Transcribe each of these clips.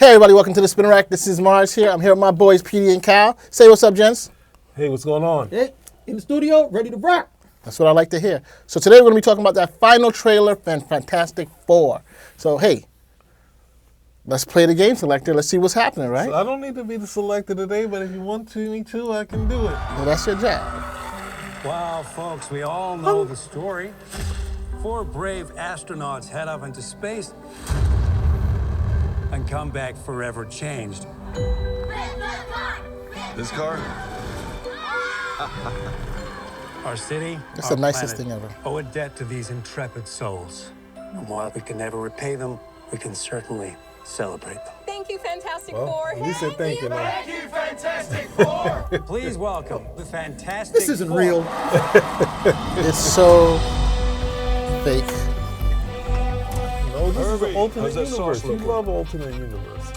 Hey everybody, welcome to the Spinner Rack. This is Mars here. I'm here with my boys Petey and Cal. Say what's up, gents. Hey, what's going on? Hey, in the studio, ready to rock. That's what I like to hear. So today we're going to be talking about that final trailer for Fantastic Four. So hey, let's play the game selector. Let's see what's happening, right? So I don't need to be the selector today, but if you want me to, I can do it. Well, that's your job. Well, folks, we all know the story. 4 brave astronauts head up into space and come back forever changed. This car? Our city, That's our the nicest planet, thing ever. owe a debt to these intrepid souls. And while we can never repay them, we can certainly celebrate them. Thank you, Fantastic Well, Four. at least said thank you, man. Thank you, Fantastic Four! Please welcome the Fantastic This isn't Four. real. It's so fake. No, this is an alternate how's that universe. sauce You looking? love alternate universes.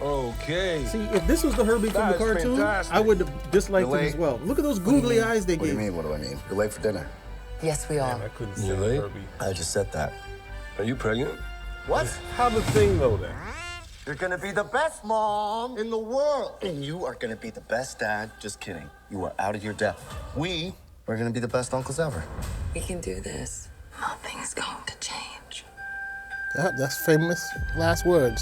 Okay. See, if this was the Herbie from the That is cartoon, fantastic. I would have disliked You're it as late. well. Look at those googly eyes they What do you gave. mean, what do I mean? You're late for dinner. Yes, we are. I couldn't You say late? Herbie. I just said that. Are you pregnant? What? How the thing know that? You're gonna be the best mom in the world. And you are gonna be the best dad. Just kidding. You are out of your depth. We are gonna be the best uncles ever. We can do this. Nothing's going to change. Yep, that's famous last words.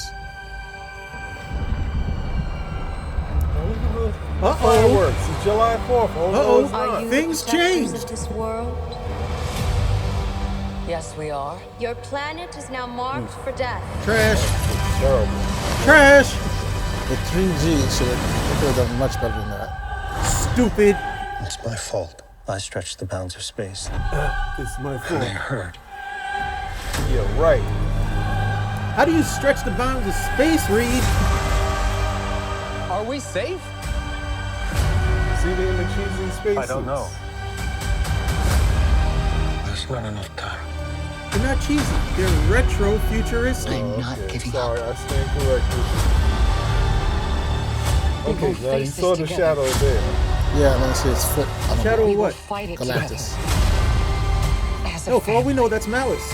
Now look at the Uh-oh. fireworks. It's July 4th. Oh, no, it's Uh-oh. not. Things changed. Of this world? Yes, we are. Your planet is now marked for death. Trash. Terrible. Trash. The 3G should have done much better than that. Stupid. It's my fault. I stretched the bounds of space. It's my fault. They hurt. Yeah, right. How do you stretch the bounds of space, Reed? Are we safe? See the in the cheesy spaces? I don't know. There's not enough time. They're not cheesy. They're retro-futuristic. I'm not Okay, giving sorry, up. I stand corrected. Okay, both now you face saw this the together. shadow there. Yeah, let me see his foot on the Shadow We of will what? fight it Galactus. together. As a No, for all we family. know, that's Malice.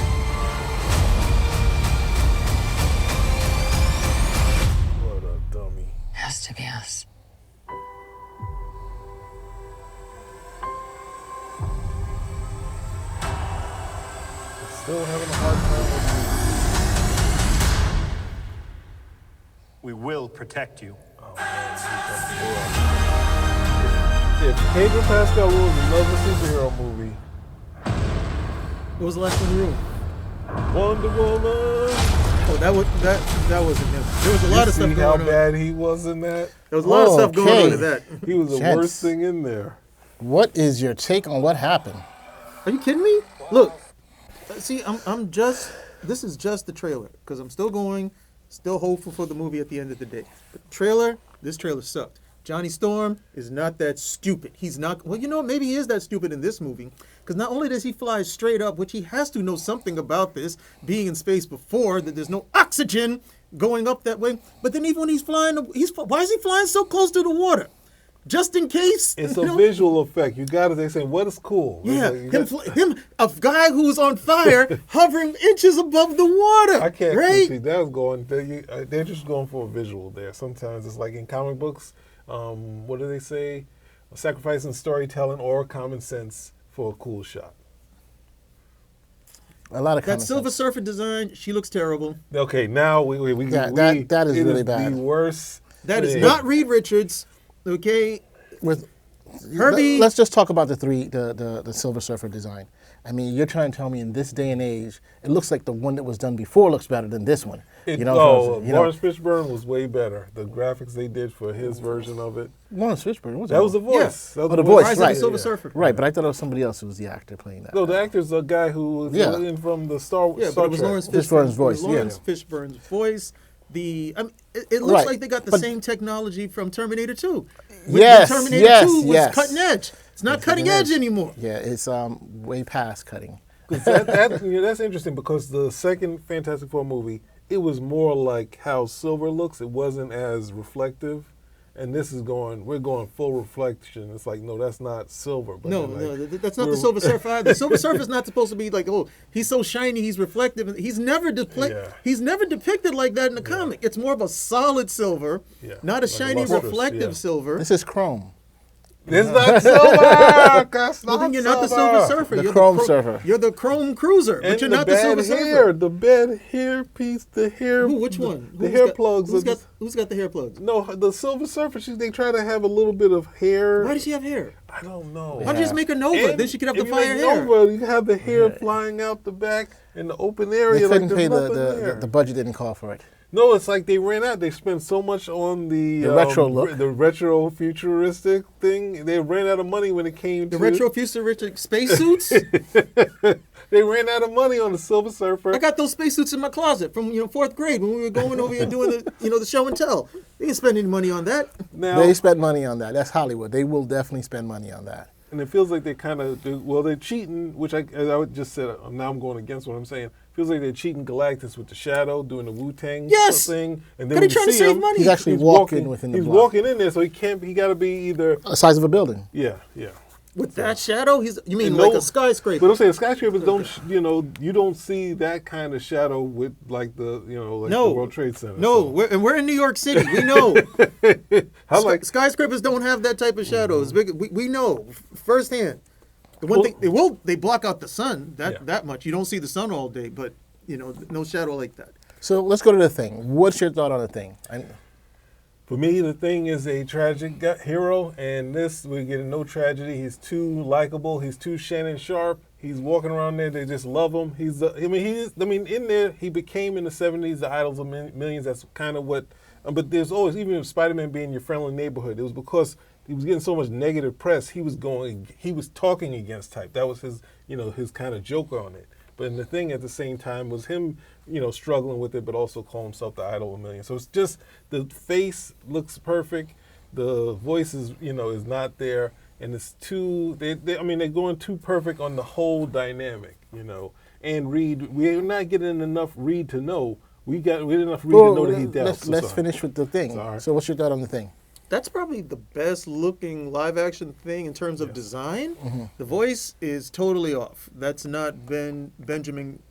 What a dummy. Has to be us. Still having a hard time with We will protect you. If Pedro Pascal rules another superhero movie, What was the last one in the room? Wonder Woman. Oh, that wasn't him. There was a lot of See stuff how going on. bad he was in that? There was a lot of stuff going on Okay. in that. He was the Gents. worst thing in there. What is your take on what happened? Are you kidding me? Look, see, this is just the trailer because I'm still hopeful for the movie at the end of the day. But this trailer sucked. Johnny Storm is not that stupid. He's not, well, you know, maybe he is that stupid in this movie because not only does he fly straight up, which he has to know something about this, being in space before, that there's no oxygen going up that way, but then even when he's flying, why is he flying so close to the water? Just in case. It's you a know? visual effect. You got to, they say, what is cool? Yeah, It's like, him, a guy who's on fire hovering inches above the water. I can't right? see that was going. They're just going for a visual there. Sometimes it's like in comic books. What do they say? Sacrificing storytelling or common sense for a cool shot. A lot of That common Silver sense. Surfer design, she looks terrible. Okay, now we that is it really bad. The worst. That is thing. not Reed Richards. Okay, With Herbie. Let's just talk about the Silver Surfer design. I mean, you're trying to tell me in this day and age, it looks like the one that was done before looks better than this one. Lawrence Fishburne was way better. The graphics they did for his version of it. Lawrence Fishburne was That was the voice. Yeah. That was the voice, Rise right. of the Silver Yeah. Surfer. Right, but I thought it was somebody else who was the actor playing that. No, the actor's a guy who was Yeah. in from the Star Yeah, Star but it was Trek. Lawrence Fishburne's voice, It was Lawrence Fishburne's voice. It looks Right, like they got the but- same technology from Terminator 2. Yes, Terminator yes, 2 was yes. cutting edge. It's not cutting cutting edge edge. anymore. Yeah, it's way past cutting. That's interesting because the second Fantastic Four movie, it was more like how Silver looks. It wasn't as reflective. and this is we're going full reflection. It's like, no, that's not silver. But No, they're like, that's not the Silver Surfer either. Silver Surfer is not supposed to be like, oh, he's so shiny, he's reflective. And he's never he's never depicted like that in the comic. It's more of a solid silver, not a shiny, reflective silver. This is chrome. It's not silver. That's Well, not then you're not the Silver Surfer. The You're Chrome Surfer. You're the Chrome Cruiser, And but you're not the Silver Surfer. The bad hair piece, the hair. Who? Which one? The hair plugs. Who's got the hair plugs? No, the Silver Surfer. They try to have a little bit of hair. Why does she have hair? I don't know. Why don't you just make a Nova? And Then she could have the if you fire make hair. Nova, you have the hair flying out the back in the open area. They couldn't like pay there's nothing there. the budget didn't call for it. No, it's like they ran out. They spent so much on the retro look. the retro futuristic thing. They ran out of money when it came The to retro futuristic spacesuits. They ran out of money on the Silver Surfer. I got those spacesuits in my closet from 4th grade when we were going over here doing the show and tell. They didn't spend any money on that. Now, They spent money on that. That's Hollywood. They will definitely spend money on that. and it feels like they kind of they're cheating, which as I just said. Now I'm going against what I'm saying. Feels like they're cheating Galactus with the shadow, doing the Wu-Tang thing, and then Because we they're trying to see save him, money. He's actually walking within the He's block. walking in there, so he can't. He got to be either. The size of a building. Yeah. With that shadow, you mean And like no- a skyscraper? But I'm saying skyscrapers don't, you don't see that kind of shadow with like the, the World Trade Center. No, we're in New York City. We know. Skyscrapers don't have that type of shadow. It's big. We know firsthand. The one thing they block out the sun that much. You don't see the sun all day, but no shadow like that. So let's go to the thing. What's your thought on the thing? For me, the Thing is a tragic hero, and we're getting no tragedy. He's too likable. He's too Shannon Sharp. He's walking around there. They just love him. In there, he became in the 70s the idols of millions. That's kind of what. But there's always, even if Spider-Man being your friendly neighborhood, it was because he was getting so much negative press. He was talking against type. That was his, his kind of joke on it. But in the Thing at the same time was him, struggling with it, but also call himself the idol of millions. So it's just the face looks perfect, the voice is not there, and it's too. They're going too perfect on the whole dynamic, And Reed, we're not getting enough Reed to know. We get enough Reed to know that he's dead. Let's finish with the Thing. Sorry. So what's your thought on the Thing? That's probably the best looking live action thing in terms of design. Mm-hmm. The voice is totally off. That's not Benjamin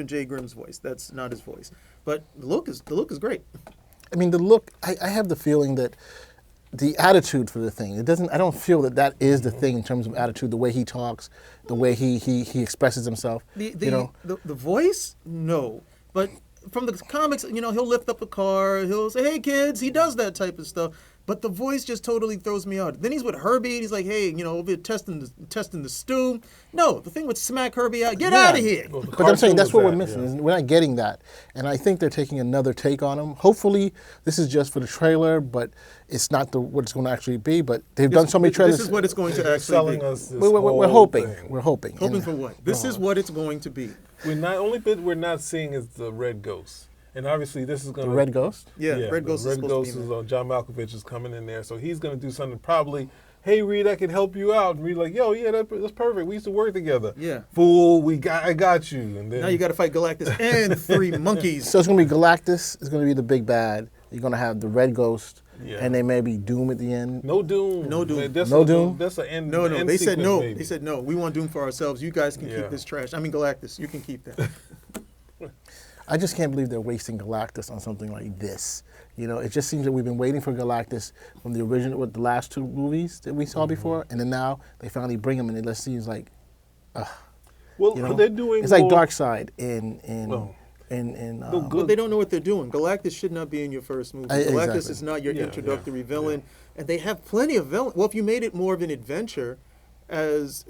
J. Grimm's voice. That's not his voice. But the look is great. I mean, the look. I have the feeling that the attitude for the Thing. It doesn't. I don't feel that is the Thing in terms of attitude. The way he talks, the way he expresses himself. The voice, no. But from the comics, he'll lift up a car. He'll say, "Hey, kids." He does that type of stuff. But the voice just totally throws me out. Then he's with Herbie, and he's like, "Hey, over here testing the stew." No, the thing would smack Herbie out. Get out of here. Well, But I'm saying that's what we're cartoon missing. was that, We're not getting that, and I think they're taking another take on him. Hopefully, this is just for the trailer, but it's not what it's going to actually be. But they've done so many trailers. This is what it's going to They're actually selling be. us this We're whole hoping. thing. We're hoping. Hoping And- for what? This is what it's going to be. Only bit we're not seeing is the Red Ghost. And obviously this is going The to... Red Ghost? Yeah, Red Ghost is Red supposed Ghost to be is in on. John Malkovich is coming in there. So he's going to do something probably, "Hey, Reed, I can help you out." And Reed's like, "Yo, yeah, that's perfect. We used to work together." Yeah. "Fool, I got you." And then Now you got to fight Galactus and 3 monkeys. So it's going to be Galactus. It's going to be the big bad. You're going to have the Red Ghost, Yeah. and they may be Doom at the end. No Doom. No Doom. Man, that's No a- Doom? That's an end. No, end they said sequence, no. maybe. They said no. We want Doom for ourselves. You guys can Yeah. keep this trash. I mean Galactus. You can keep that. I just can't believe they're wasting Galactus on something like this. It just seems that we've been waiting for Galactus from the original, with the last 2 movies that we saw before, and then now they finally bring him, and it just seems like, Well, they're doing it's like more- Darkseid in But they don't know what they're doing. Galactus should not be in your first movie. Galactus Exactly. is not your Yeah, introductory villain, and they have plenty of villains. Well, if you made it more of an adventure, as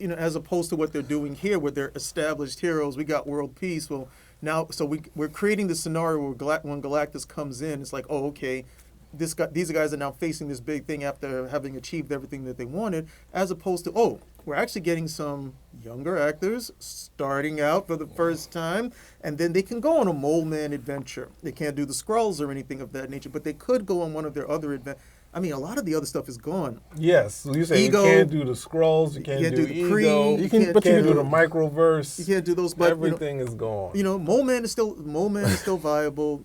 opposed to what they're doing here, with their established heroes, we got world peace. Well, now, so we're creating the scenario where when Galactus comes in, it's like, oh, okay, these guys are now facing this big thing after having achieved everything that they wanted, as opposed to, oh, we're actually getting some younger actors starting out for the first time, and then they can go on a Mole Man adventure. They can't do the Skrulls or anything of that nature, but they could go on one of their other adventures. I mean, a lot of the other stuff is gone. Yes. So you say Ego. you can't do the Skrulls, you can't do the Ego, Kree, you can't can't do do the microverse. You can't do those, but Everything is gone. Mole Man is still viable.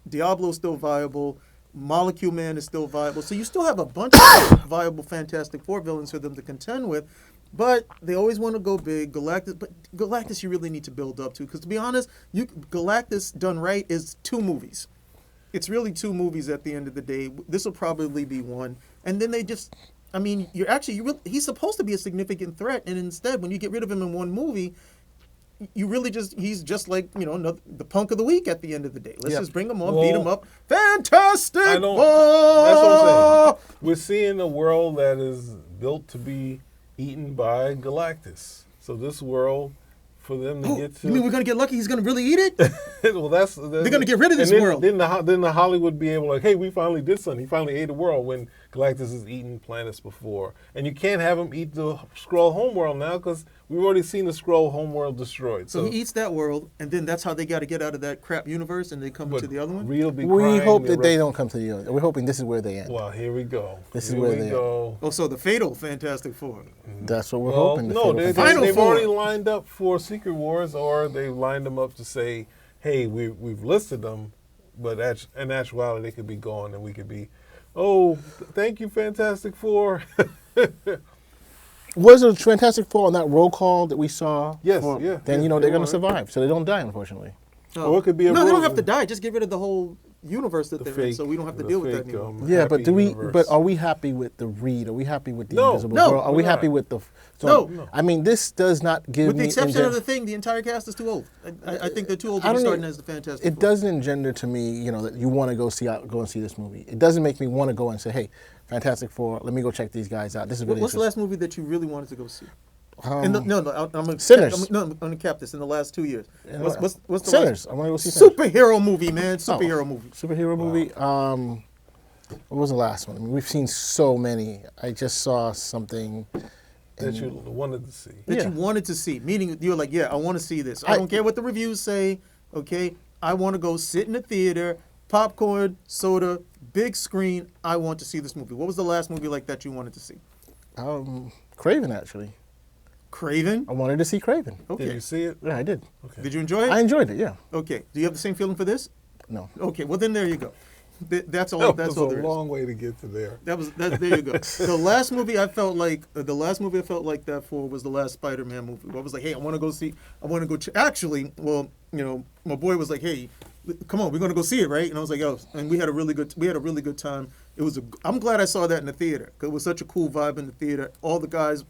Diablo's still viable. Molecule Man is still viable. So you still have a bunch of viable Fantastic Four villains for them to contend with. But they always want to go big. Galactus you really need to build up to. Because to be honest, Galactus done right is 2 movies. It's really 2 movies at the end of the day. This will probably be 1. And then they just, I mean, he's supposed to be a significant threat. And instead, when you get rid of him in 1 movie, he's just like, the punk of the week at the end of the day. Let's just bring him on, beat him up. Fantastic Four! That's what I'm saying. We're seeing a world that is built to be eaten by Galactus. So this world, for them to get to... You mean we're going to get lucky he's going to really eat it? Well, they're going to get rid of this world. Then the Hollywood be able hey, we finally did something. He finally ate a world when Galactus has eaten planets before. And you can't have him eat the Skrull homeworld now because we've already seen the Skrull homeworld destroyed. So he eats that world, and then that's how they got to get out of that crap universe, and they come to the other one? We hope that they don't come to the other. We're hoping this is where they end. Well, here we go. This is where they end. Oh, so the fatal Fantastic Four. That's what we're hoping. No, they've already lined up for Secret Wars, or they've lined them up to say, hey, we've listed them, but in actuality, they could be gone, and we could be, thank you, Fantastic Four. Was it Fantastic Four on that roll call that we saw? Yes, Then they're going to survive, so they don't die, unfortunately. Or it could be they don't have to die. Just get rid of the whole universe that they're in, so we don't have to deal with that anymore. Yeah, but But are we happy with the Reed? Are we happy with the Invisible Girl? Are we happy with the? No. I mean, this does not give me. With the exception of the entire cast is too old. I think they're too old to be starting as the Fantastic Four. It doesn't engender to me, that you want to go and see this movie. It doesn't make me want to go and say, hey, Fantastic Four, let me go check these guys out. This is really What's the last movie that you really wanted to go see? I'm Sinners. I'm gonna cap this in the last 2 years. What's the Sinners? I want to go see Sinners. Superhero movie, man. Superhero movie. Superhero movie. What was the last one? I mean, we've seen so many. I just saw something that you wanted to see. You wanted to see, meaning you were like, I want to see this. I don't care what the reviews say. Okay, I want to go sit in the theater, popcorn, soda, big screen. I want to see this movie. What was the last movie like that you wanted to see? Craven, actually. Craven? I wanted to see Craven. Okay. Did you see it? Yeah, I did. Okay. Did you enjoy it? I enjoyed it, yeah. Okay. Do you have the same feeling for this? No. Okay, well then there you go. That's all. That's all there is. A long way to get to there. There you go. The last movie I felt like that for was the last Spider-Man movie. I was like, hey, I want to go. Actually, my boy was like, hey, come on, we're gonna go see it, right? And I was like, and we had a really good time. I'm glad I saw that in the theater because it was such a cool vibe in the theater. All the guys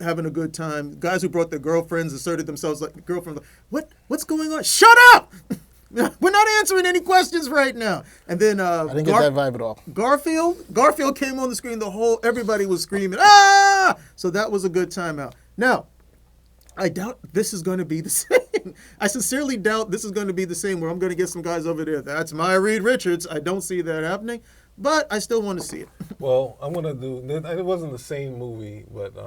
having a good time. Guys who brought their girlfriends asserted themselves like girlfriends. What's going on? Shut up! We're not answering any questions right now. And then I didn't get that vibe at all. Garfield came on the screen. Everybody was screaming, ah! So that was a good time out. Now, I doubt this is going to be the same. I sincerely doubt this is going to be the same where I'm going to get some guys over there. That's my Reed Richards. I don't see that happening, but I still want to see it. Well, I'm going to do, it wasn't the same movie, but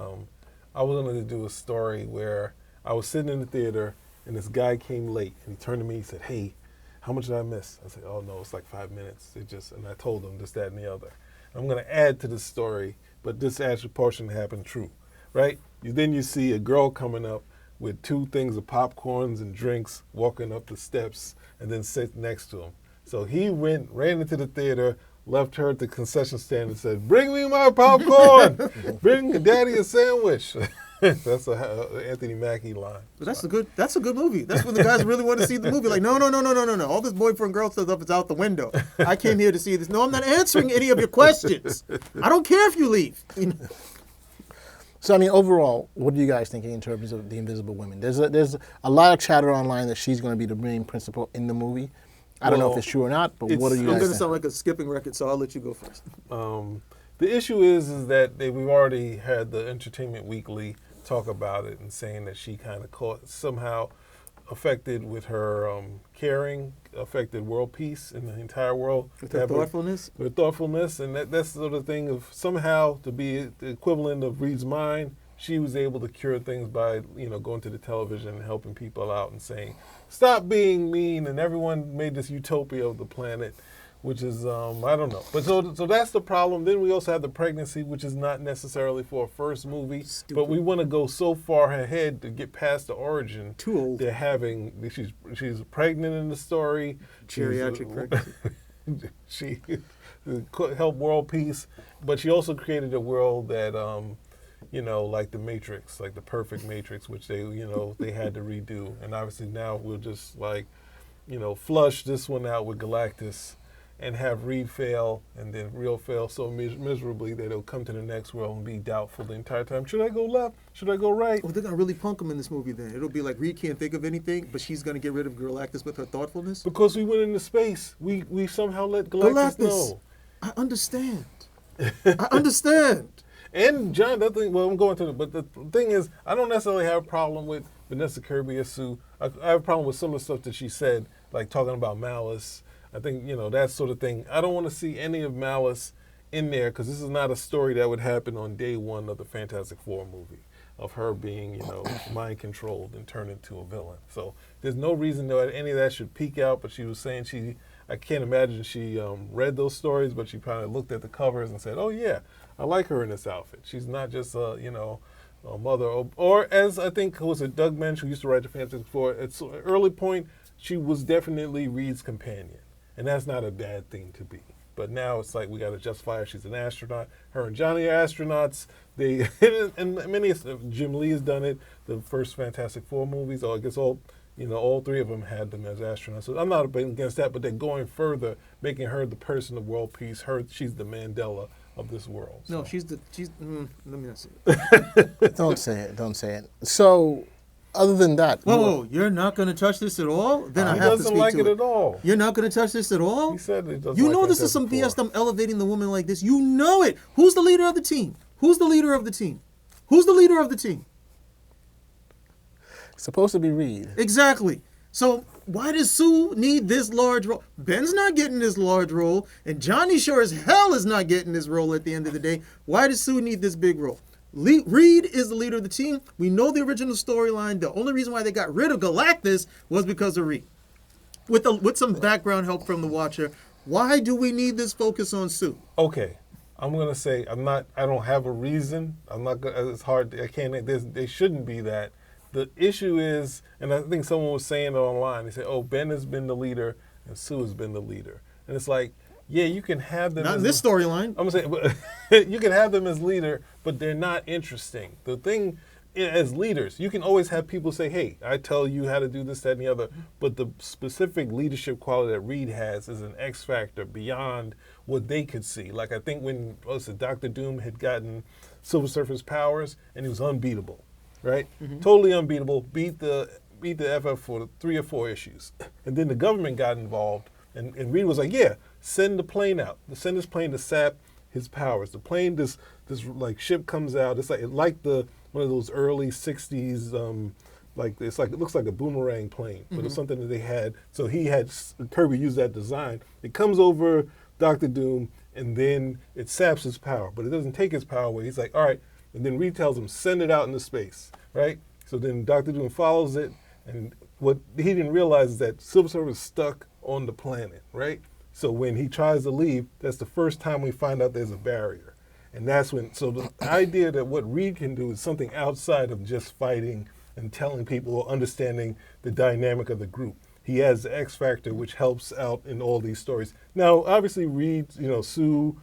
I was going to do a story where I was sitting in the theater and this guy came late and he turned to me and said, hey, how much did I miss? I said, oh no, it's like 5 minutes. And I told him this, that, and the other. I'm going to add to the story, but this actual portion happened true, right? Then you see a girl coming up with 2 things of popcorns and drinks, walking up the steps, and then sit next to him. So he ran into the theater, left her at the concession stand and said, bring me my popcorn! Bring daddy a sandwich. That's an Anthony Mackie line. But that's a good movie. That's when the guys really want to see the movie. Like, no. All this boyfriend girl stuff is out the window. I came here to see this. No, I'm not answering any of your questions. I don't care if you leave. So, I mean, overall, what are you guys thinking in terms of the Invisible Women? There's a lot of chatter online that she's going to be the main principal in the movie. I don't know if it's true or not, but what are you guys I'm going to think? sound like a skipping record, so I'll let you go first. The issue is that we've already had the Entertainment Weekly talk about it and saying that she kind of somehow affected with her caring, affected world peace in the entire world. With her thoughtfulness? With thoughtfulness, and that's the sort of thing of somehow to be the equivalent of Reed's mind, she was able to cure things by, going to the television and helping people out and saying, stop being mean, and everyone made this utopia of the planet, which is, I don't know. But so that's the problem. Then we also have the pregnancy, which is not necessarily for a first movie. Stupid. But we want to go so far ahead to get past the origin. Too old. She's pregnant in the story. Geriatric pregnancy. she could help world peace, but she also created a world that, like the Matrix, like the perfect Matrix, which they had to redo. And obviously now we'll just flush this one out with Galactus and have Reed fail and then Real fail so miserably that it'll come to the next world and be doubtful the entire time. Should I go left? Should I go right? Well, they're going to really punk him in this movie then. It'll be like Reed can't think of anything, but she's going to get rid of Galactus with her thoughtfulness. Because we went into space. We somehow let Galactus know. I understand. I understand. And John, that thing, well, I'm going to but the thing is, I don't necessarily have a problem with Vanessa Kirby or Sue. I have a problem with some of the stuff that she said, like talking about Malice. I think, that sort of thing. I don't want to see any of Malice in there because this is not a story that would happen on day one of the Fantastic Four movie of her being, mind controlled and turned into a villain. So there's no reason that any of that should peek out, but she was saying I can't imagine she read those stories, but she probably looked at the covers and said, oh yeah, I like her in this outfit. She's not just a mother, or as I think was it Doug Mensch who used to write the Fantastic Four, at an early point, she was definitely Reed's companion. And that's not a bad thing to be. But now it's like we got to justify her. She's an astronaut. Her and Johnny are astronauts. They and Jim Lee has done it. The first Fantastic Four movies, or I guess all three of them had them as astronauts. So I'm not against that, but they're going further, making her the person of world peace. She's the Mandela of this world. So. No, let me not say it. Don't say it. So, other than that, whoa, you're not going to touch this at all? Then I have to speak to it. He doesn't like it at all. You're not going to touch this at all? He said he doesn't. You know this is some BS. I'm elevating the woman like this. You know it. Who's the leader of the team? Who's the leader of the team? Who's the leader of the team? Supposed to be Reed. Exactly. So why does Sue need this large role? Ben's not getting this large role, and Johnny sure as hell is not getting this role at the end of the day. Why does Sue need this big role? Reed is the leader of the team. We know the original storyline. The only reason why they got rid of Galactus was because of Reed. With some background help from the Watcher, why do we need this focus on Sue? Okay, I'm gonna say I don't have a reason. I'm not gonna. It's hard. I can't. They shouldn't be that. The issue is, and I think someone was saying it online. They said, "Oh, Ben has been the leader and Sue has been the leader," and it's like. Yeah, you can have them. Not in this storyline. I'm saying, you can have them as leader, but they're not interesting. The thing, as leaders, you can always have people say, "Hey, I tell you how to do this, that, and the other." But the specific leadership quality that Reed has is an X factor beyond what they could see. Like I think when Dr. Doom had gotten Silver Surfer's powers, and he was unbeatable, right? Mm-hmm. Totally unbeatable. Beat the FF for 3 or 4 issues, and then the government got involved, and Reed was like, "Yeah." Send the plane out. Send this plane to sap his powers. The plane, this like ship comes out. It's like one of those early '60s, it looks like a boomerang plane, but it's something that they had. So Kirby used that design. It comes over Dr. Doom, and then it saps his power, but it doesn't take his power away. He's like, all right, and then Reed tells him send it out into space, right? So then Dr. Doom follows it, and what he didn't realize is that Silver Surfer is stuck on the planet, right? So when he tries to leave, that's the first time we find out there's a barrier. And that's when, so the idea that what Reed can do is something outside of just fighting and telling people or understanding the dynamic of the group. He has the X factor, which helps out in all these stories. Now, obviously Reed, Sue,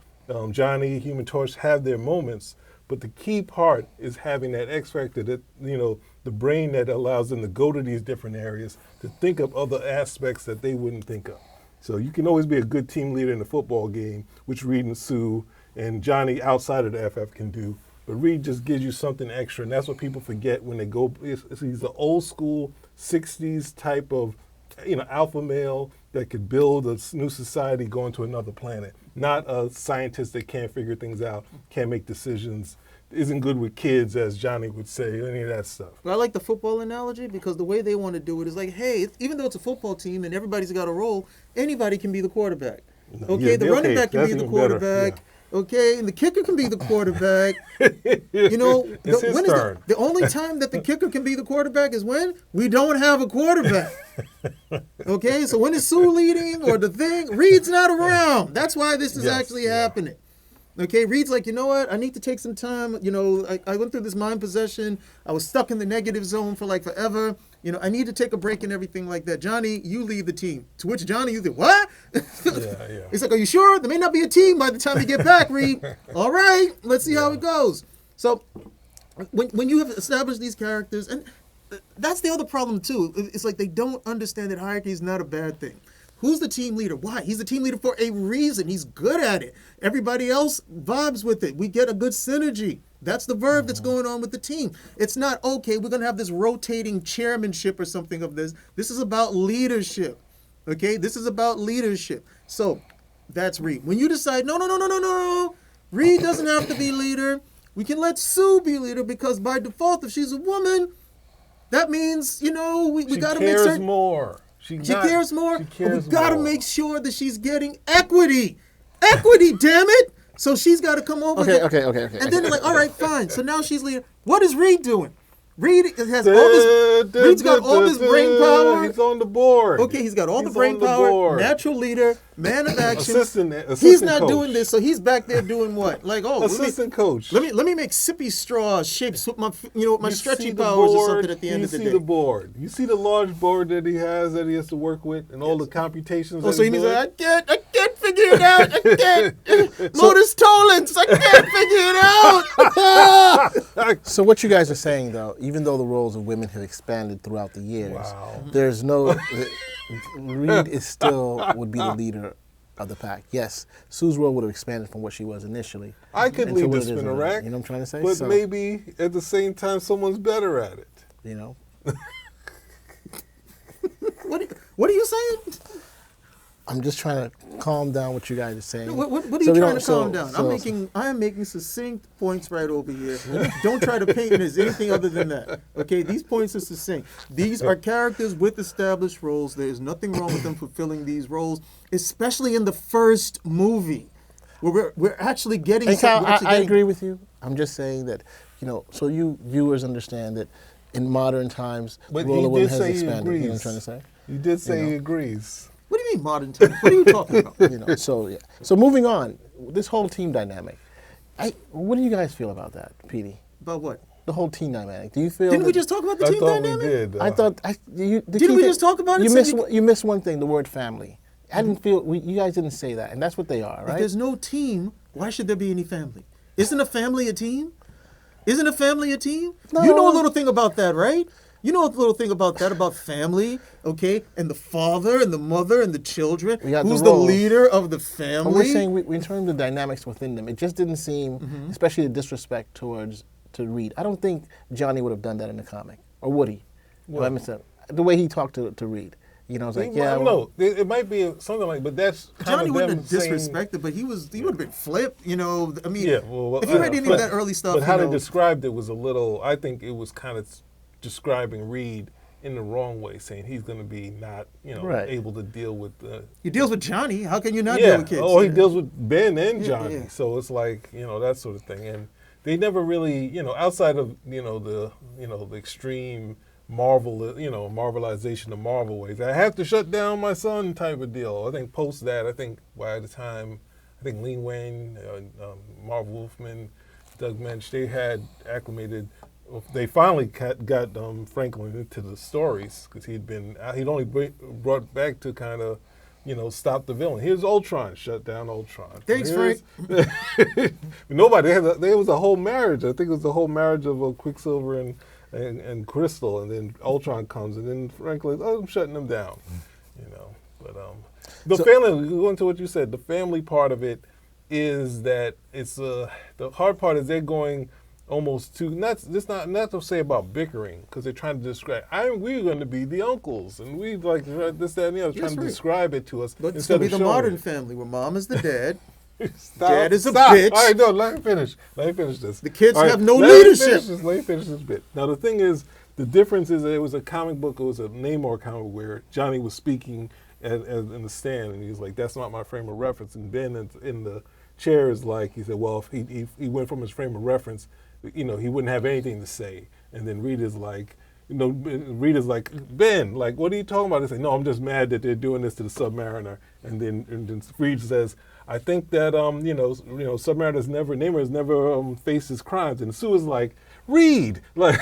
Johnny, Human Torch have their moments, but the key part is having that X factor that, the brain that allows them to go to these different areas to think of other aspects that they wouldn't think of. So you can always be a good team leader in a football game, which Reed and Sue and Johnny outside of the FF can do. But Reed just gives you something extra, and that's what people forget when they go. He's the old school 60s type of, alpha male that could build a new society going to another planet. Not a scientist that can't figure things out, can't make decisions, isn't good with kids, as Johnny would say, any of that stuff. But I like the football analogy because the way they want to do it is like, hey, even though it's a football team and everybody's got a role, anybody can be the quarterback. Okay, the running back can be the quarterback. Yeah. Okay, and the kicker can be the quarterback. It's his turn. The only time that the kicker can be the quarterback is when we don't have a quarterback. Okay, so when it's Sue leading or the thing, Reed's not around. That's why this is actually happening. Okay, Reed's like, you know what? I need to take some time. I went through this mind possession. I was stuck in the negative zone for like forever. I need to take a break and everything like that. Johnny, you lead the team. To which Johnny, you think, what? Yeah. It's like, are you sure? There may not be a team by the time you get back, Reed. All right, let's see how it goes. So when you have established these characters, and that's the other problem too. It's like they don't understand that hierarchy is not a bad thing. Who's the team leader? Why? He's the team leader for a reason. He's good at it. Everybody else vibes with it. We get a good synergy. That's the verb that's going on with the team. It's not, okay, we're going to have this rotating chairmanship or something of this. This is about leadership. Okay? This is about leadership. So that's Reed. When you decide, no. Reed doesn't have to be leader. We can let Sue be leader because by default, if she's a woman, that means, we got to make certain... She cares more. She cares more. We got to make sure that she's getting equity. Equity, damn it! So she's got to come over. Okay. And then they're like, all right, fine. So now she's leader. What is Reed doing? Reed has all this. Reed's got all this brain power. He's on the board. Okay, he's got all the brain power. Natural leader, man of action. Assistant he's not coach. doing this, so he's back there doing what? Like, assistant coach. Let me make sippy straw shapes with my my stretchy powers or something at the end of the day. You see the board. You see the large board that he has to work with, and all the computations. Oh, so he means I can't figure it out. I can't. Motor's stolen. So I can't figure it out. So what you guys are saying, though, even though the roles of women have expanded throughout the years, there's no Reed is still would be the leader of the pack. Yes, Sue's role would have expanded from what she was initially. I could lead the spinner rack. You know what I'm trying to say? But maybe at the same time, someone's better at it. What are you saying? I'm just trying to calm down what you guys are saying. What are you trying to calm down? I am making succinct points right over here. Don't try to paint it as anything other than that. Okay, these points are succinct. These are characters with established roles. There is nothing wrong with them fulfilling these roles, especially in the first movie, where we're actually getting. And Kyle, I agree with you. I'm just saying that, so you viewers understand that in modern times, the role of women has expanded. You know what I'm trying to say? You did say he agrees. What do you mean modern times? What are you talking about? So moving on, this whole team dynamic. What do you guys feel about that, Petey? About what? The whole team dynamic. Do you feel? Didn't we just talk about the team dynamic? We did. I thought. Didn't we just talk about it? You missed one thing. The word family. I didn't feel. You guys didn't say that, and that's what they are, right? If there's no team, why should there be any family? Isn't a family a team? Isn't a family a team? No. You know a little thing about that, right? You know a little thing about that, about family, okay? And the father and the mother and the children. Who's the leader of the family? But we're saying in terms of dynamics within them, it just didn't seem, especially the disrespect to Reed. I don't think Johnny would have done that in the comic, or would he? Well, the way he talked to Reed. It's like, no, it might be something like, but that's kind Johnny of wouldn't have saying, disrespected, but he would have been flipped, I mean, yeah, well, if you read any of that early stuff. But how they described it was a little, I think it was kind of describing Reed in the wrong way, saying he's going to be not, able to deal with the... He deals with Johnny. How can you not deal with kids? Oh, he deals with Ben and Johnny. Yeah. So it's like, that sort of thing. And they never really, outside of, the extreme Marvelization of Marvel ways. I have to shut down my son type of deal. I think post that, by the time, Lee Wayne, Marv Wolfman, Doug Mensch, they had acclimated. They finally got Franklin into the stories because he'd only brought back to kind of, stop the villain. Here's Ultron, shut down Ultron. Thanks, Frank. There was a whole marriage. I think it was the whole marriage of Quicksilver and Crystal, and then Ultron comes, and then Franklin, I'm shutting them down. But the family. Going to what you said, the family part of it is that it's the hard part is they're going almost to not to say about bickering because they're trying to describe. We're going to be the uncles, and we like this, that, and the other, trying to describe it to us. But it's going to be the modern family where mom is the dad. Dad is a bitch. All right, no, let me finish this. The kids have no leadership. Let me finish this bit. Now the thing is, the difference is that it was a comic book. It was a Namor comic where Johnny was speaking in the stand, and he was like, "That's not my frame of reference." And Ben in the chair is like, he said, "Well, if he went from his frame of reference, he wouldn't have anything to say." And then Reed is like, Rita's like, Ben, like, what are you talking about? They say, no, I'm just mad that they're doing this to the Submariner. And then Reed says, I think that Submariner's never faces crimes. And Sue is like, Reed, like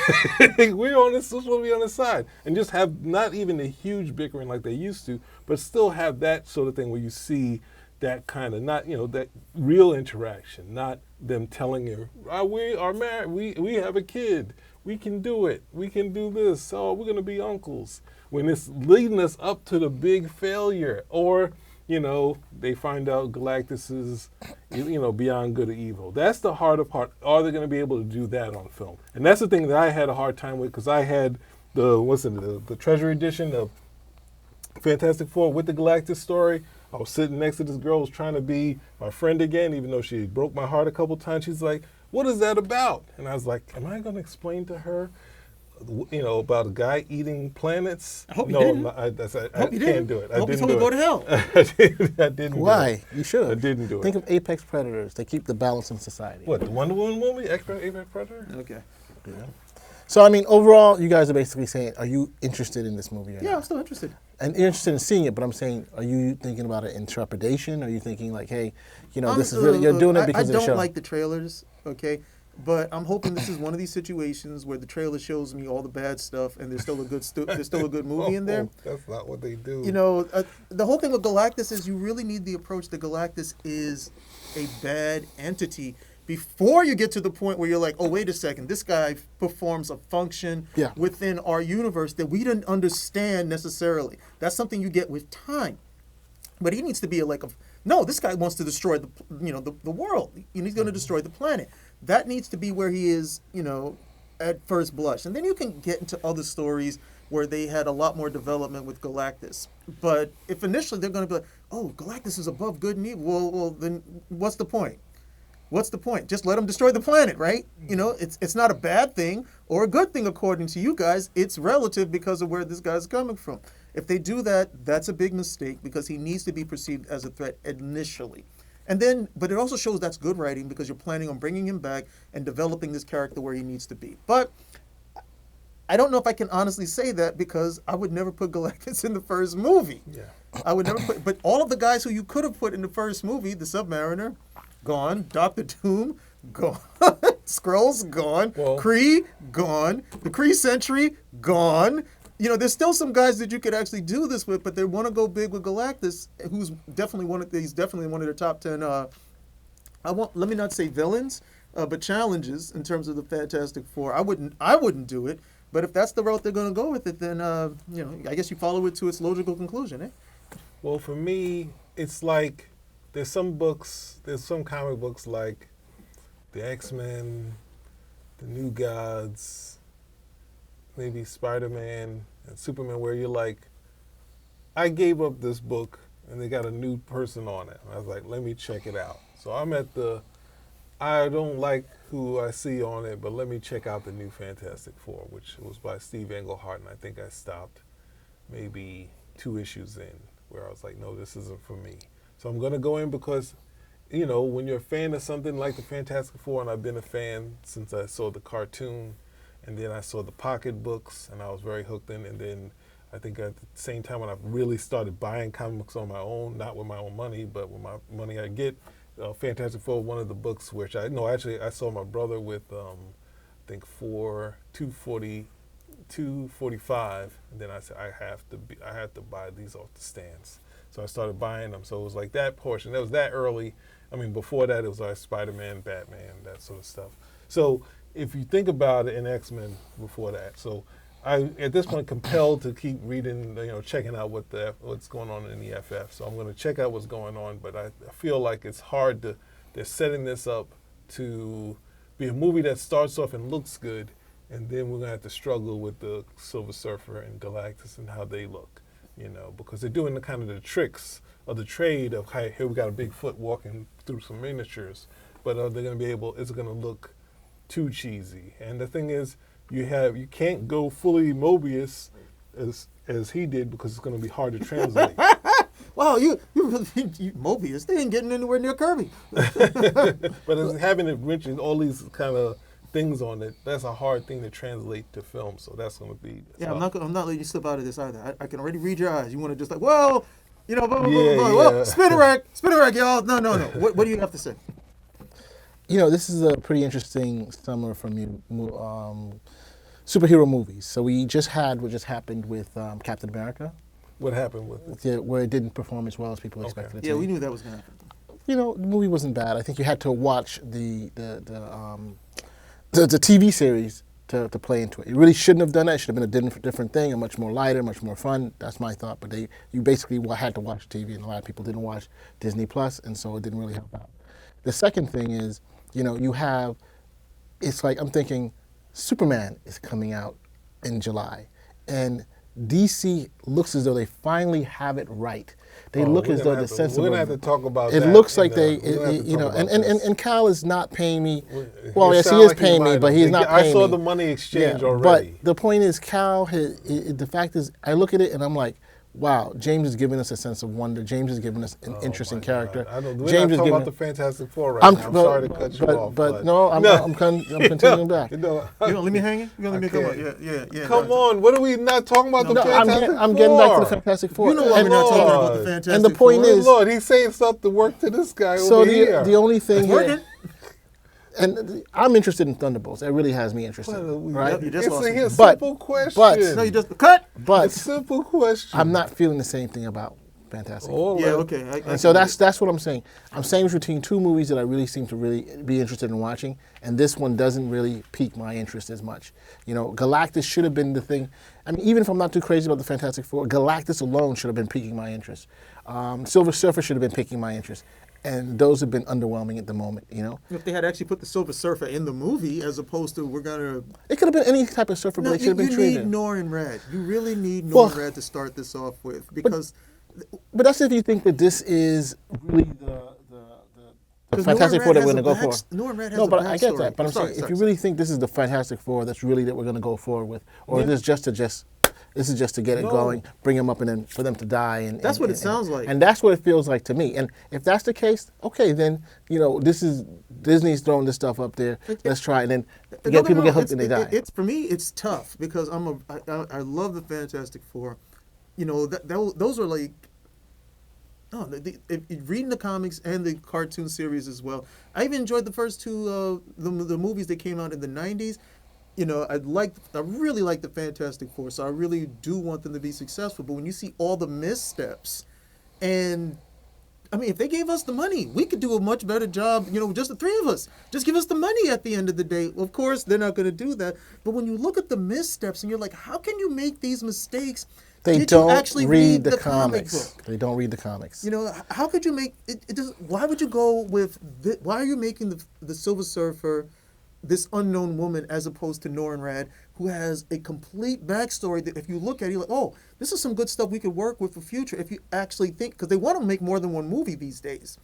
we're supposed to be on his side, and just have not even a huge bickering like they used to, but still have that sort of thing where you see that kind of that real interaction, not them telling you, we are married, we have a kid, we can do it, we can do this, oh, we're gonna be uncles, when it's leading us up to the big failure, or they find out Galactus is, beyond good or evil. That's the harder part. Are they going to be able to do that on film? And that's the thing that I had a hard time with, because I had the Treasury edition of Fantastic Four with the Galactus story. I was sitting next to this girl who was trying to be my friend again, even though she broke my heart a couple times. She's like, what is that about? And I was like, am I going to explain to her about a guy eating planets? I hope you didn't. I hope you can't do it. I hope you told me to go to hell. I didn't. Why? Do it. You should. I didn't do it. Think of Apex Predators. They keep the balance in society. What, the Wonder Woman movie? Apex Predator? Okay. Yeah. So, I mean, overall, you guys are basically saying, are you interested in this movie? Or Yeah, not? I'm still interested. And you're interested in seeing it, but I'm saying, are you thinking about it in trepidation? Are you thinking like, hey, this is really, you're doing it because of the show? I don't like the trailers, okay? But I'm hoping this is one of these situations where the trailer shows me all the bad stuff, and there's still a good movie in there. That's not what they do. The whole thing with Galactus is you really need the approach that Galactus is a bad entity before you get to the point where you're like, oh, wait a second, this guy performs a function within our universe that we didn't understand necessarily. That's something you get with time. But he needs to be no, this guy wants to destroy the world. He's going to destroy the planet. That needs to be where he is, at first blush. And then you can get into other stories where they had a lot more development with Galactus. But if initially they're going to be like, oh, Galactus is above good and evil, well, then what's the point? What's the point? Just let him destroy the planet, right? It's not a bad thing or a good thing according to you guys. It's relative because of where this guy's coming from. If they do that, that's a big mistake because he needs to be perceived as a threat initially. But it also shows that's good writing because you're planning on bringing him back and developing this character where he needs to be. But I don't know if I can honestly say that because I would never put Galactus in the first movie. Yeah. I would never put, but all of the guys who you could have put in the first movie, the Submariner, gone, Doctor Doom, gone, Skrulls, gone, Kree, gone, the Kree Sentry, gone. There's still some guys that you could actually do this with, but they want to go big with Galactus, who's definitely one of their top 10. Let me not say villains, but challenges in terms of the Fantastic Four. I wouldn't do it, but if that's the route they're going to go with it, then I guess you follow it to its logical conclusion, eh? Well, for me, it's like there's some comic books like the X-Men, the New Gods, maybe Spider-Man and Superman, where you're like, I gave up this book and they got a new person on it. And I was like, let me check it out. So I'm at I don't like who I see on it, but let me check out the new Fantastic Four, which was by Steve Englehart, and I think I stopped maybe 2 issues in, where I was like, no, this isn't for me. So I'm going to go in because, when you're a fan of something like the Fantastic Four, and I've been a fan since I saw the cartoon, and then I saw the pocket books, and I was very hooked in. And then I think at the same time when I really started buying comic books on my own, not with my own money, but with my money I get, Fantastic Four, one of the books which I saw my brother with, I think 245, and then I said I have to buy these off the stands. So I started buying them. So it was like that portion. That was that early. I mean, before that it was like Spider-Man, Batman, that sort of stuff. So if you think about it, in X-Men before that. So I, at this point, compelled to keep reading, checking out what's going on in the FF. So I'm going to check out what's going on, but I feel like it's hard they're setting this up to be a movie that starts off and looks good, and then we're going to have to struggle with the Silver Surfer and Galactus and how they look, because they're doing the tricks of the trade of, hey, here we got a Bigfoot walking through some miniatures, but are they going to be able, is it going to look too cheesy? And the thing is, you can't go fully Mobius as he did because it's going to be hard to translate. Wow, you Mobius, they ain't getting anywhere near Kirby. But it's having it rich in all these kind of things on it. That's a hard thing to translate to film. So that's going to be. Yeah, I'm not letting you slip out of this either. I can already read your eyes. You want to just like, well, you know, blah, blah, Yeah, blah, blah. yeah. Well, spin a rack, y'all. No. What do you have to say? You know, this is a pretty interesting summer for me, superhero movies. So we just had what just happened with Captain America, What happened with it? where it didn't perform as well as people expected it to. Yeah, we knew that was going to happen. You know, the movie wasn't bad. I think you had to watch the TV series to play into it. It really shouldn't have done that. It should have been a different thing, a much more lighter, much more fun. That's my thought. But you basically had to watch TV, and a lot of people didn't watch Disney Plus, and so it didn't really help out. The second thing is, you know, it's like I'm thinking Superman is coming out in July, and DC looks as though they finally have it right. They look as though the sense of we're gonna have to talk about it that. looks like you know, and Cal is not paying me. It Well, yes, he sound is like paying me, might but have. he's not paying me. I saw the money exchange Yeah, already. But the point is, Cal, the fact is, I look at it and I'm like, wow, James is giving us a sense of wonder. James is giving us an interesting character. We're James not is talking giving. about the Fantastic Four right now. I'm sorry to cut you off. But no, I'm continuing back. You know, You gonna leave me hanging? You gonna leave me come on? Yeah. come on, what are we not talking about the No, Fantastic Four? I'm getting back to the Fantastic Four. You know why we're not talking about the Fantastic And the point Four? is, Lord, he's saying something to work to this guy so over here. the only thing It's working. and I'm interested in Thunderbolts. It really has me interested, right? You just It's lost a me. simple question. No, you just cut. But a simple question. I'm not feeling the same thing about Fantastic Four. Oh, Yeah, okay. And so that's what I'm saying. I'm saying between two movies that I really seem to really be interested in watching, and this one doesn't really pique my interest as much. You know, Galactus should have been the thing. I mean, even if I'm not too crazy about the Fantastic Four, Galactus alone should have been piquing my interest. Silver Surfer should have been piquing my interest. And those have been underwhelming at the moment, you know? If they had actually put the Silver Surfer in the movie, as opposed to we're gonna. It could have been any type of surfer, but it should have been you treated. need Norrin Red. You really need Norrin Red to start this off with, because But that's if you think that this is really the Fantastic Four that we're going to go for. Norrin Red has No, a but I get backstory. that. But I'm saying, if you really think this is the Fantastic Four that's really that we're going to go forward with, or is this just to get it going, bring them up, and then for them to die. And That's what it sounds like. And that's what it feels like to me. And if that's the case, okay, then you know this is Disney's throwing this stuff up there. Let's try it, and then people get hooked and they die. It's for me, it's tough because I love the Fantastic Four. You know, those are like. No, reading the comics and the cartoon series as well. I even enjoyed the first two the movies that came out in the '90s. You know, I really like the Fantastic Four, so I really do want them to be successful. But when you see all the missteps, and I mean, if they gave us the money, we could do a much better job. You know, just the three of us. Just give us the money at the end of the day. Of course, they're not going to do that. But when you look at the missteps, and you're like, how can you make these mistakes? They Did you don't actually read the comic comics. book? They don't read the comics. You know, how could you make it? Why would you go with? Why are you making the Silver Surfer this unknown woman as opposed to Norrin Red, who has a complete backstory that if you look at it, you're like, oh, this is some good stuff we could work with for future if you actually think, because they want to make more than one movie these days.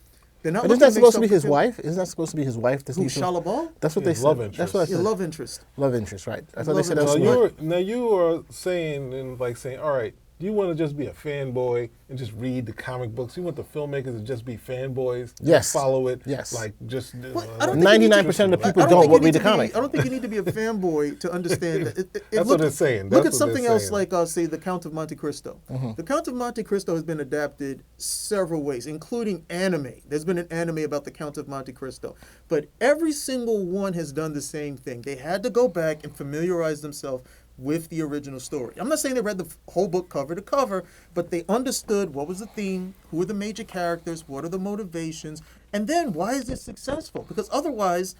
They're not. But isn't that supposed to be his wife? Isn't that supposed to be his wife? Who, Shalabal? That's what they said. love interest. That's what I Yeah, said. love interest. Love interest, right? I thought they Love said that was interest. Now you are saying and like saying, all right, do you want to just be a fanboy and just read the comic books? You want the filmmakers to just be fanboys? Yes. Follow it? Yes. Like just. Well, I don't think you need to- 99% of the I people don't don't think you read need the to be- comics. I don't think you need to be a fanboy to understand that. That's what they're saying. Look That's at what something they're else saying. like, say, The Count of Monte Cristo. The Count of Monte Cristo has been adapted several ways, including anime. There's been an anime about The Count of Monte Cristo. But every single one has done the same thing. They had to go back and familiarize themselves with the original story. I'm not saying they read the whole book cover to cover, but they understood what was the theme, who are the major characters, what are the motivations, and then why is this successful? Because otherwise,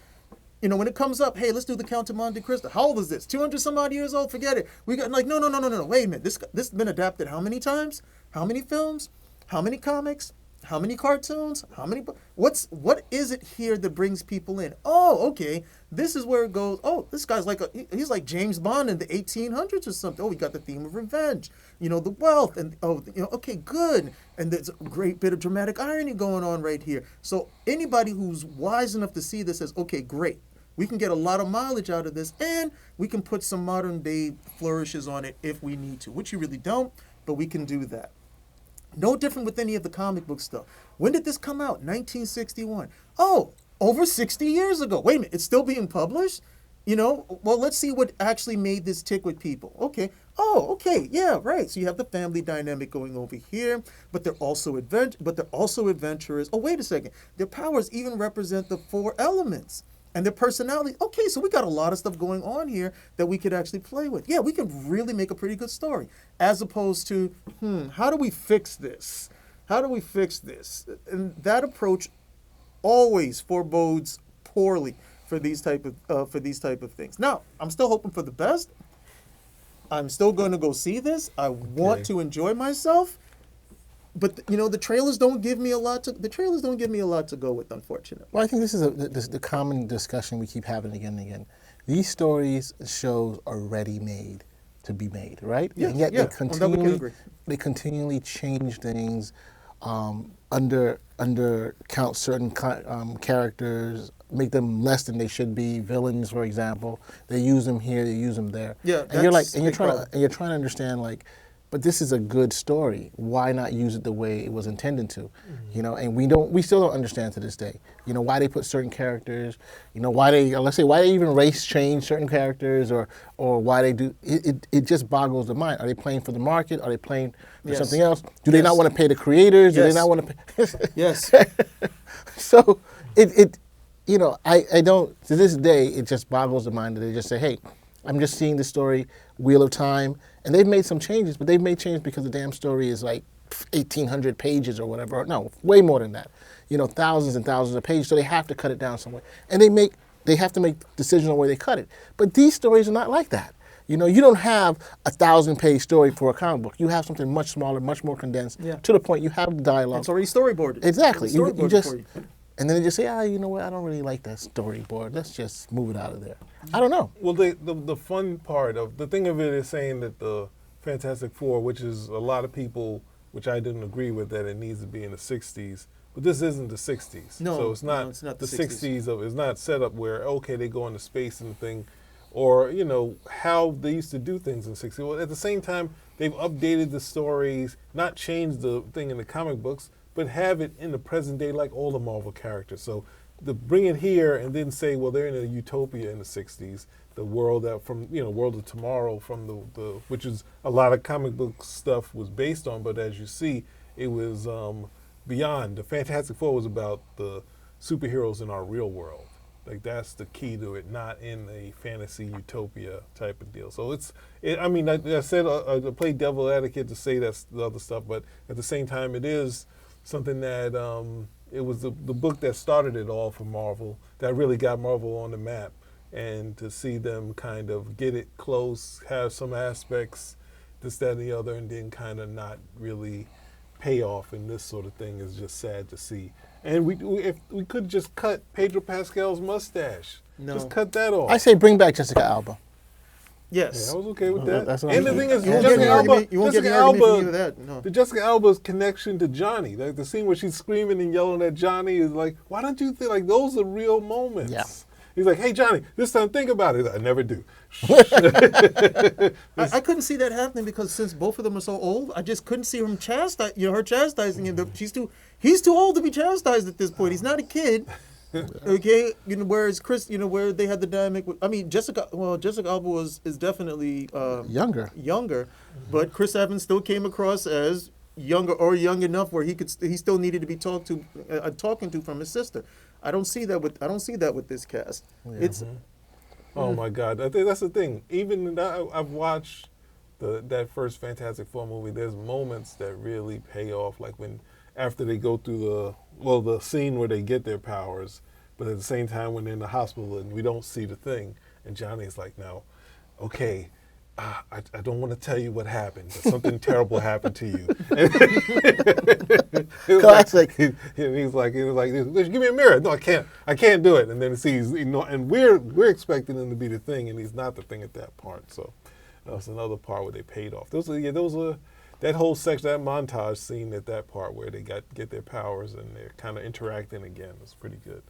you know, when it comes up, hey, let's do the Count of Monte Cristo. How old is this? 200 some odd years old? Forget it. We got like, no. Wait a minute. This has been adapted how many times? How many films? How many comics? How many cartoons? How many? What is it here that brings people in? Oh, okay. This is where it goes. Oh, this guy's like he's like James Bond in the 1800s or something. Oh, we got the theme of revenge. You know, the wealth and okay, good. And there's a great bit of dramatic irony going on right here. So anybody who's wise enough to see this says, okay, great. We can get a lot of mileage out of this, and we can put some modern day flourishes on it if we need to, which you really don't, but we can do that. No different with any of the comic book stuff. When did this come out? 1961. Oh, over 60 years ago. Wait a minute, it's still being published? You know, well, let's see what actually made this tick with people. Okay. Oh, okay. Yeah, right. So you have the family dynamic going over here, but they're also adventurers. Oh, wait a second. Their powers even represent the 4 elements and their personality. Okay, so we got a lot of stuff going on here that we could actually play with. Yeah, we can really make a pretty good story, as opposed to, how do we fix this? How do we fix this? And that approach always forebodes poorly for these type of things. Now, I'm still hoping for the best. I'm still going to go see this. I want to enjoy myself, but the trailers don't give me a lot to. The trailers don't give me a lot to go with, unfortunately. Well, I think this is the common discussion we keep having again and again. These stories, shows are ready made to be made, right? Yeah, and yet yeah. they continually change things, undercount certain characters, make them less than they should be. Villains, for example, they use them here, they use them there. Yeah, and you're trying to understand, like, but this is a good story. Why not use it the way it was intended to? And we still don't understand to this day. Why they put certain characters. Why they even race change certain characters, or why they do it. It just boggles the mind. Are they playing for the market? Are they playing for something else? Do they not want to pay the creators? Do they not want to pay? Yes. So I don't, to this day, it just boggles the mind that they just say, hey, I'm just seeing the story, Wheel of Time, and they've made some changes, but they've made changes because the damn story is like 1,800 pages or whatever. No, way more than that. Thousands and thousands of pages, so they have to cut it down somewhere. And they have to make decisions on where they cut it. But these stories are not like that. You don't have a 1,000-page story for a comic book. You have something much smaller, much more condensed, to the point. You have the dialogue. It's already storyboarded. Exactly. You just. And then they just say, you know what, I don't really like that storyboard. Let's just move it out of there. I don't know. Well, the fun part of the thing of it is saying that the Fantastic Four, which is a lot of people, which I didn't agree with, that it needs to be in the 60s. But this isn't the 60s. No, so it's not the 60s. It's not set up where, okay, they go into space and the thing, or, how they used to do things in the 60s. Well, at the same time, they've updated the stories, not changed the thing in the comic books, but have it in the present day like all the Marvel characters. So to bring it here and then say, well, they're in a utopia in the 60s, the world that from, World of Tomorrow from the which is a lot of comic book stuff was based on, but as you see, it was beyond. The Fantastic Four was about the superheroes in our real world. Like, that's the key to it, not in a fantasy utopia type of deal. So I said, I play devil advocate to say that's the other stuff, but at the same time, it is something that it was the book that started it all for Marvel, that really got Marvel on the map. And to see them kind of get it close, have some aspects, this, that, and the other, and then kind of not really pay off in this sort of thing is just sad to see. And if we could just cut Pedro Pascal's mustache. No. Just cut that off. I say bring back Jessica Alba. Yes. Yeah, I was okay with that. That's what And I'm the thing saying. is, You won't get any argument from me with that. No. the Jessica Alba's connection to Johnny, like the scene where she's screaming and yelling at Johnny is like, why don't you think, like, those are real moments? Yeah. He's like, hey, Johnny, this time think about it. I never do. I couldn't see that happening because since both of them are so old, I just couldn't see him her chastising him. He's too old to be chastised at this point. He's not a kid. Okay, whereas Chris, where they had the dynamic. Jessica Alba is definitely younger, but Chris Evans still came across as younger or young enough where he still needed to be talking to from his sister. I don't see that with this cast. Yeah. It's Oh my God, I think that's the thing. Even I've watched that first Fantastic Four movie. There's moments that really pay off, like after they go through the scene where they get their powers, but at the same time when they're in the hospital and we don't see the thing, and Johnny's like, now, okay, I don't want to tell you what happened, but something terrible happened to you. Classic. He's like, give me a mirror. No, I can't do it. And then he's, and we're expecting him to be the thing, and he's not the thing at that part. So that's another part where they paid off. That whole section, that montage scene at that part where they get their powers and they're kind of interacting again was pretty good.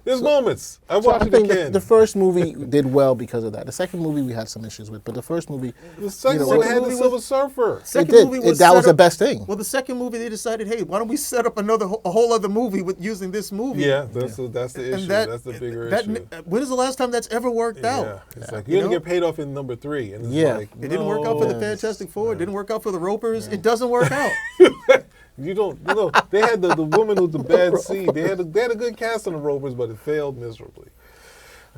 There's moments. I So watched I it think again. the first movie did well because of that. The second movie we had some issues with, but the first movie, The second know, one it- had the movie Silver Surfer. Second did. movie That was was set the up- best thing. Well, the second movie they decided, hey, why don't we set up a whole other movie with using this movie? Yeah, that's the issue. That's the bigger issue. When is the last time that's ever worked out? Yeah, it's like you're gonna get paid off in number 3, and it's like, It didn't work out for the no. Fantastic Four. It didn't work out for the Ropers. It doesn't work out. You don't. You know, they had the woman with the bad seed. They had a good cast on the Rovers, but it failed miserably.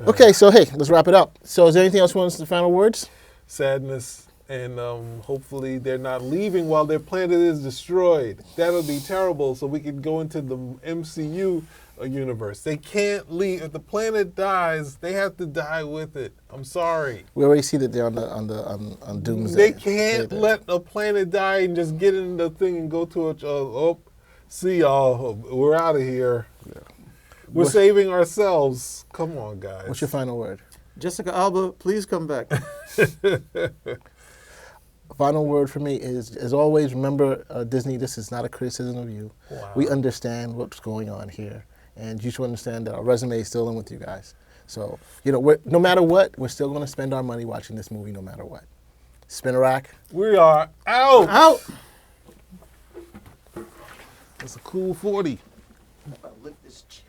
Okay, so hey, let's wrap it up. So is there anything else you want us to final words? Sadness, and hopefully they're not leaving while their planet is destroyed. That'll be terrible. So we can go into the MCU universe. They can't leave. If the planet dies, they have to die with it. I'm sorry. We already see that they're on Doomsday. They can't let a planet die and just get in the thing and go to see y'all. We're out of here. We're saving ourselves. Come on, guys. What's your final word? Jessica Alba, please come back. Final word for me is, as always, remember, Disney, this is not a criticism of you. Wow. We understand what's going on here. And you should understand that our resume is still in with you guys. So, no matter what, we're still going to spend our money watching this movie no matter what. Spin a rack. We are out. Out. That's a cool 40. If I lift this chair.